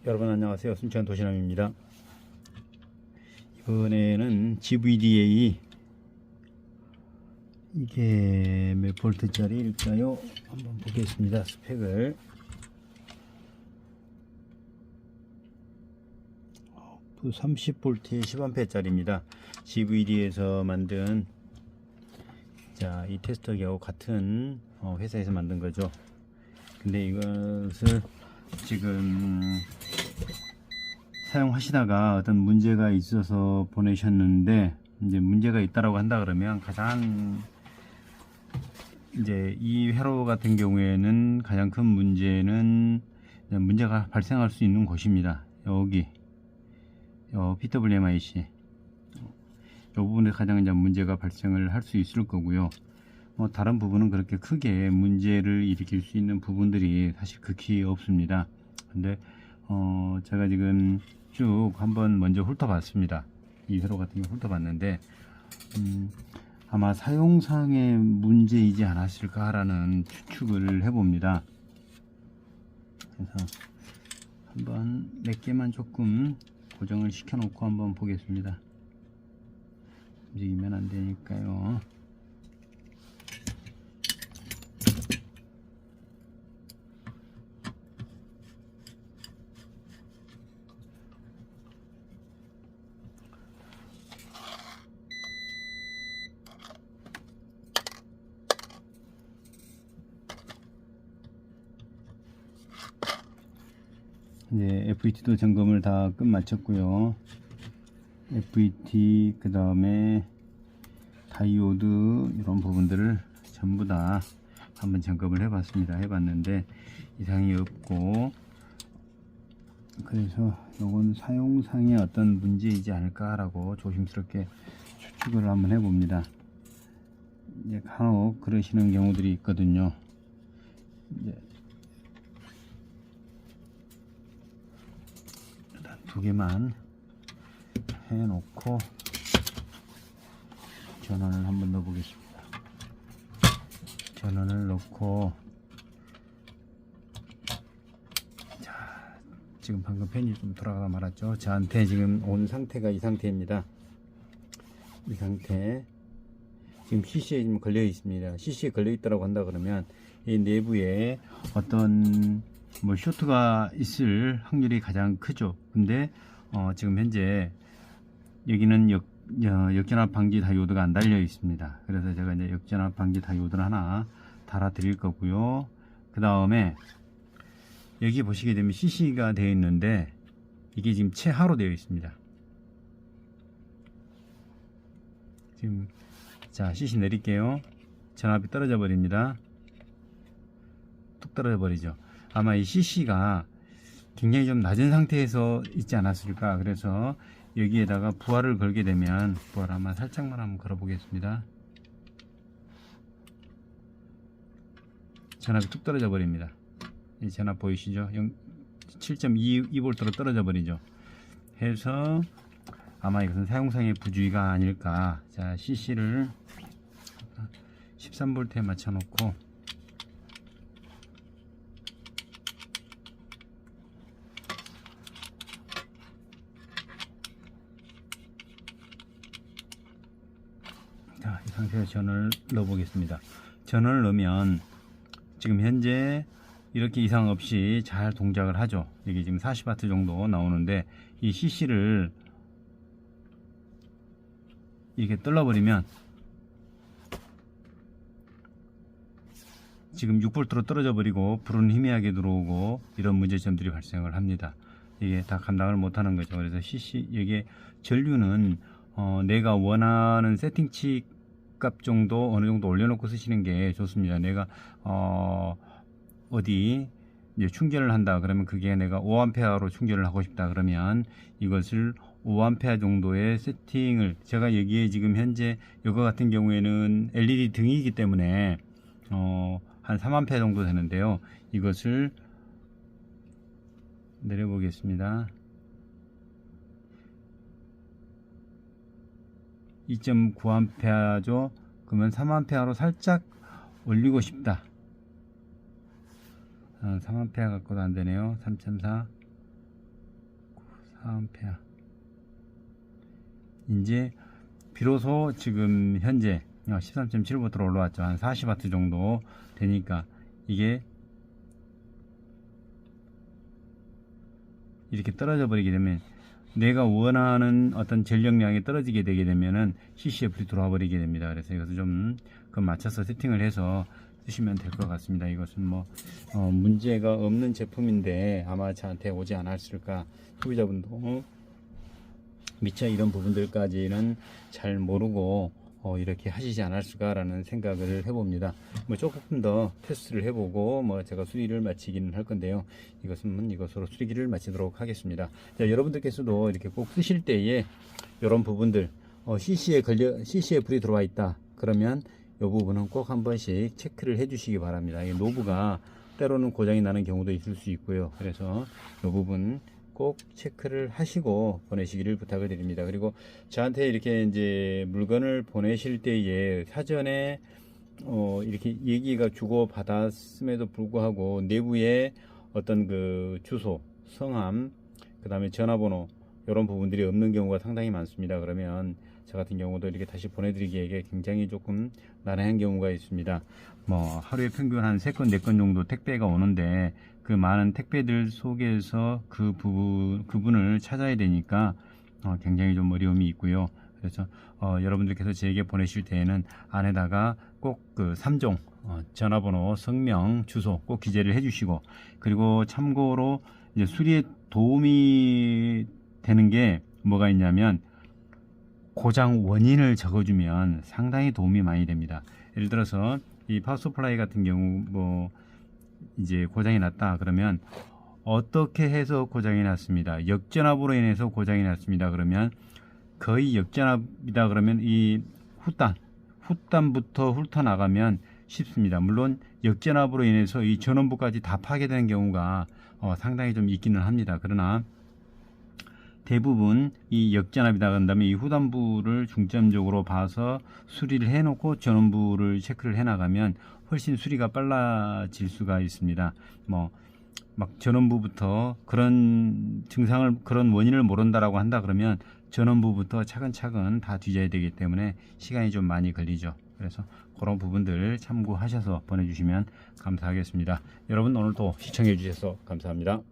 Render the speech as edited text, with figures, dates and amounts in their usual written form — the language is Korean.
여러분 안녕하세요. 순천 도시남입니다. 이번에는 GVDA 이게 몇 볼트짜리일까요? 한번 보겠습니다. 스펙을 30V에 10A짜리입니다. GVD에서 만든 이 테스터기하고 같은 회사에서 만든 거죠. 근데 이것을 지금 사용하시다가 어떤 문제가 있어서 보내셨는데, 이제 문제가 있다라고 한다 그러면 가장 이제 이 회로 같은 경우에는 가장 큰 문제는 문제가 발생할 수 있는 곳입니다. 여기 PWMIC 이 부분에 가장 이제 문제가 발생을 할 수 있을 거고요. 다른 부분은 그렇게 크게 문제를 일으킬 수 있는 부분들이 사실 극히 없습니다. 근데 제가 지금 쭉 한번 먼저 훑어봤습니다. 이 회로 같은 경우 훑어봤는데 아마 사용상의 문제이지 않았을까라는 추측을 해봅니다. 그래서 한번 몇 개만 조금 고정을 시켜 놓고 한번 보겠습니다. 움직이면 안 되니까요. 이제 FET도 점검을 다 끝마쳤고요. FET 그 다음에 다이오드 이런 부분들을 전부 다 한번 점검을 해봤는데 이상이 없고, 그래서 이건 사용상의 어떤 문제이지 않을까라고 조심스럽게 추측을 한번 해봅니다. 이제 간혹 그러시는 경우들이 있거든요. 이제 일단 두 개만 해놓고 전원을 한번 넣어 보겠습니다. 전원을 넣고, 자, 지금 방금 팬이 좀 돌아가 말았죠. 저한테 지금 온 상태가 이 상태입니다. 이 상태 지금 CC에 지금 걸려 있습니다. CC에 걸려 있다라고 한다 그러면 이 내부에 어떤 쇼트가 있을 확률이 가장 크죠. 근데 지금 현재 여기는 역전압 방지 다이오드가 안 달려 있습니다. 그래서 제가 이제 역전압 방지 다이오드를 하나 달아 드릴 거고요. 그 다음에 여기 보시게 되면 CC가 되어 있는데 이게 지금 최하로 되어 있습니다. 지금 자, CC 내릴게요. 전압이 떨어져 버립니다. 뚝 떨어져 버리죠. 아마 이 CC가 굉장히 좀 낮은 상태에서 있지 않았을까. 그래서 여기에다가 부하를 걸게 되면, 부하를 아마 살짝만 한번 걸어 보겠습니다. 전압이 뚝 떨어져 버립니다. 이 전압 보이시죠? 7.2V로 떨어져 버리죠. 해서 아마 이것은 사용상의 부주의가 아닐까. 자, CC를 13V에 맞춰 놓고 자, 이 상태에서 전원을 넣어 보겠습니다. 전원을 넣으면 지금 현재 이렇게 이상 없이 잘 동작을 하죠. 이게 지금 40W 정도 나오는데 이 CC를 이렇게 떨어버리면 지금 6V로 떨어져 버리고 불은 희미하게 들어오고 이런 문제점들이 발생을 합니다. 이게 다 감당을 못하는 거죠. 그래서 CC 여기에 전류는 내가 원하는 세팅치 값 정도 어느 정도 올려놓고 쓰시는 게 좋습니다. 내가 어디 이제 충전을 한다 그러면 그게 내가 5A로 충전을 하고 싶다 그러면 이것을 5A 정도의 세팅을, 제가 여기에 지금 현재 이거 같은 경우에는 LED 등이기 때문에 한 3A 정도 되는데요. 이것을 내려보겠습니다. 2.9A죠. 그러면 3A로 살짝 올리고 싶다. 3A 갖고도 안되네요. 3.4 4A 이제 비로소 지금 현재 13.7V로 올라왔죠. 한 40W 정도 되니까 이게 이렇게 떨어져 버리게 되면 내가 원하는 어떤 전력량이 떨어지게 되게 되면은 CCF이 들어와 버리게 됩니다. 그래서 이것을 좀 그 맞춰서 세팅을 해서 쓰시면 될 것 같습니다. 이것은 뭐 문제가 없는 제품인데 아마 저한테 오지 않았을까. 소비자분도 미처 이런 부분들까지는 잘 모르고 이렇게 하시지 않았을까라는 생각을 해봅니다. 뭐 조금 더 테스트를 해보고 뭐 제가 수리를 마치기는 할 건데요. 이것은 이것으로 수리기를 마치도록 하겠습니다. 자, 여러분들께서도 이렇게 꼭 쓰실 때에 이런 부분들 CC에 불이 들어와 있다. 그러면 이 부분은 꼭 한 번씩 체크를 해주시기 바랍니다. 이 노브가 때로는 고장이 나는 경우도 있을 수 있고요. 그래서 이 부분 꼭 체크를 하시고 보내시기를 부탁을 드립니다. 그리고 저한테 이렇게 이제 물건을 보내실 때에 사전에 이렇게 얘기가 주고 받았음에도 불구하고 내부에 어떤 그 주소, 성함, 그 다음에 전화번호 이런 부분들이 없는 경우가 상당히 많습니다. 그러면 저 같은 경우도 이렇게 다시 보내드리기에 굉장히 조금 난해한 경우가 있습니다. 뭐 하루에 평균 한 3건 4건 정도 택배가 오는데 그 많은 택배들 속에서 그분을 찾아야 되니까 굉장히 좀 어려움이 있고요. 그래서 여러분들께서 제게 보내실 때에는 안에다가 꼭 그 3종 전화번호, 성명, 주소 꼭 기재를 해주시고, 그리고 참고로 이제 수리에 도움이 되는 게 뭐가 있냐면 고장 원인을 적어주면 상당히 도움이 많이 됩니다. 예를 들어서 이 파워 서플라이 같은 경우 뭐 이제 고장이 났다 그러면 어떻게 해서 고장이 났습니다. 역전압으로 인해서 고장이 났습니다. 그러면 거의 역전압이다 그러면 이 후단부터 훑어나가면 쉽습니다. 물론 역전압으로 인해서 이 전원부까지 다 파괴되는 경우가 상당히 좀 있기는 합니다. 그러나 대부분 이 역전압이다 그런다면 이 후단부를 중점적으로 봐서 수리를 해놓고 전원부를 체크를 해나가면 훨씬 수리가 빨라질 수가 있습니다. 뭐 막 전원부부터 그런 증상을, 그런 원인을 모른다라고 한다 그러면 전원부부터 차근차근 다 뒤져야 되기 때문에 시간이 좀 많이 걸리죠. 그래서 그런 부분들 참고하셔서 보내주시면 감사하겠습니다. 여러분 오늘도 시청해 주셔서 감사합니다.